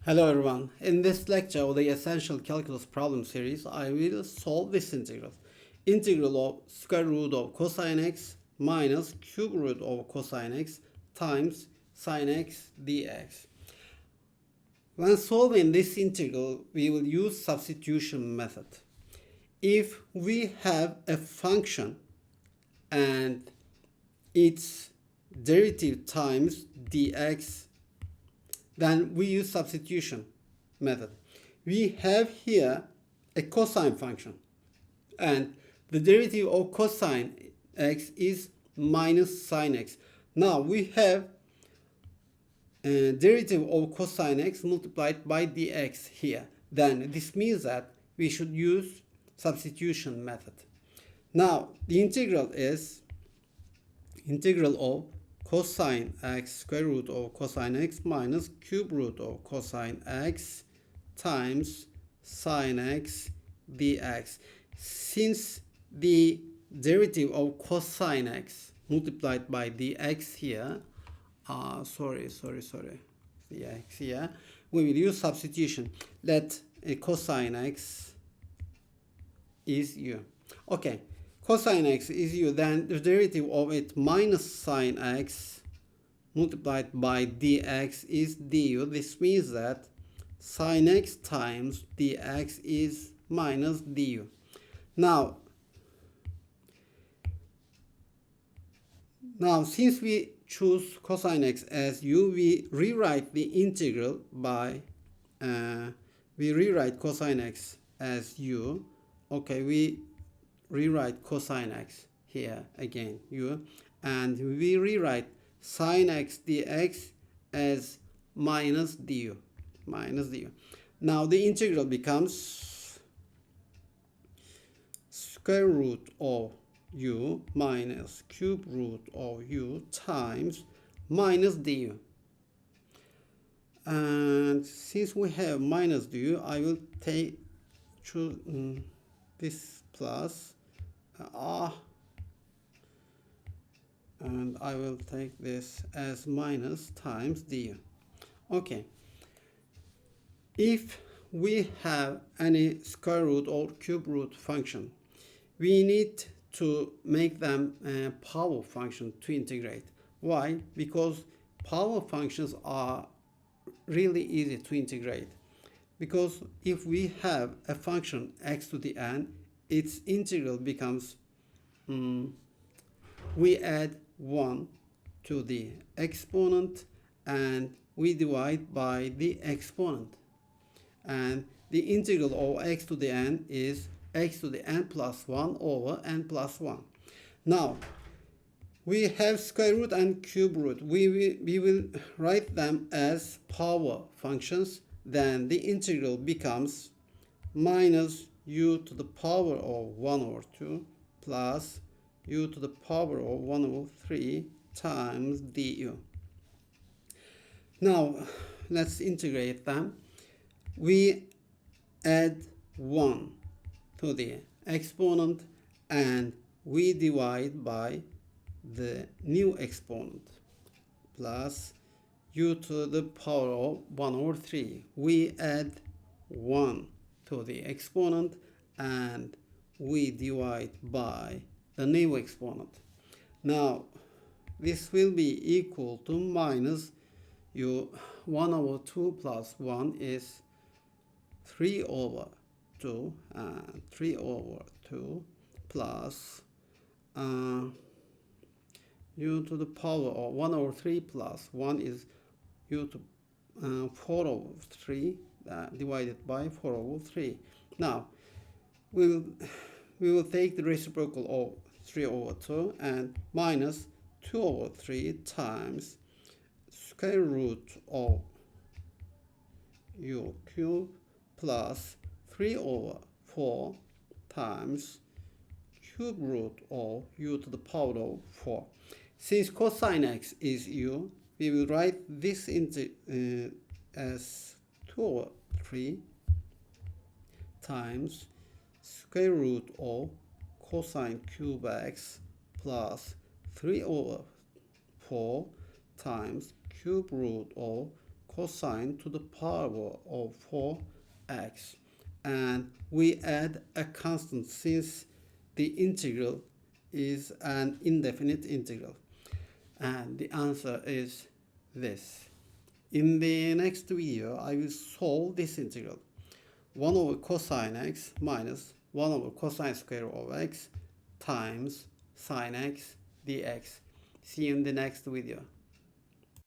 Hello everyone. In this lecture of the Essential Calculus Problem Series, I will solve this integral. Integral of square root of cosine x minus cube root of cosine x times sine x dx. When solving this integral, we will use substitution method. If we have a function and its derivative times dx, then we use substitution method. We have here a cosine function, and the derivative of cosine x is minus sine x. Now we have a derivative of cosine x multiplied by dx here. Then this means that we should use substitution method. Now the integral is integral of cosine x square root of cosine x minus cube root of cosine x times sine x dx. Since the derivative of cosine x multiplied by dx here, dx here, we will use substitution. Let cosine x is u. Okay. Cosine x is u, then the derivative of it minus sine x multiplied by dx is du. This means that sine x times dx is minus du. Now since we choose cosine x as u, we rewrite the integral by we rewrite cosine x as u. Okay, we rewrite cosine x here again u, and we rewrite sine x dx as minus du. Now the integral becomes square root of u minus cube root of u times minus du. And since we have minus du, I will choose this plus and I will take this as minus times du. Okay, if we have any square root or cube root function, we need to make them a power function to integrate. Why? Because power functions are really easy to integrate. Because if we have a function x to the n, its integral becomes we add 1 to the exponent and we divide by the exponent, and the integral of x to the n is x to the n plus 1 over n plus 1. Now we have square root and cube root. We will write them as power functions. Then the integral becomes minus u to the power of 1 over 2 plus u to the power of 1 over 3 times du. Now let's integrate them. We add 1 to the exponent and we divide by the new exponent plus u to the power of 1 over 3. We add 1 to the exponent and we divide by the new exponent. Now this will be equal to minus u 1 over 2 plus 1 is 3 over 2 and 3 over 2 plus u to the power of 1 over 3 plus 1 is u to 4 over 3 divided by 4 over 3. Now we will take the reciprocal of 3 over 2 and minus 2 over 3 times square root of u cube plus 3 over 4 times cube root of u to the power of 4. Since cosine x is u, we will write this as 2 over 3 times square root of cosine cube x plus 3 over 4 times cube root of cosine to the power of 4x, and we add a constant since the integral is an indefinite integral, and the answer is this. In the next video I will solve this integral, 1 over cosine x minus 1 over cosine square of x times sine x dx. See you in the next video.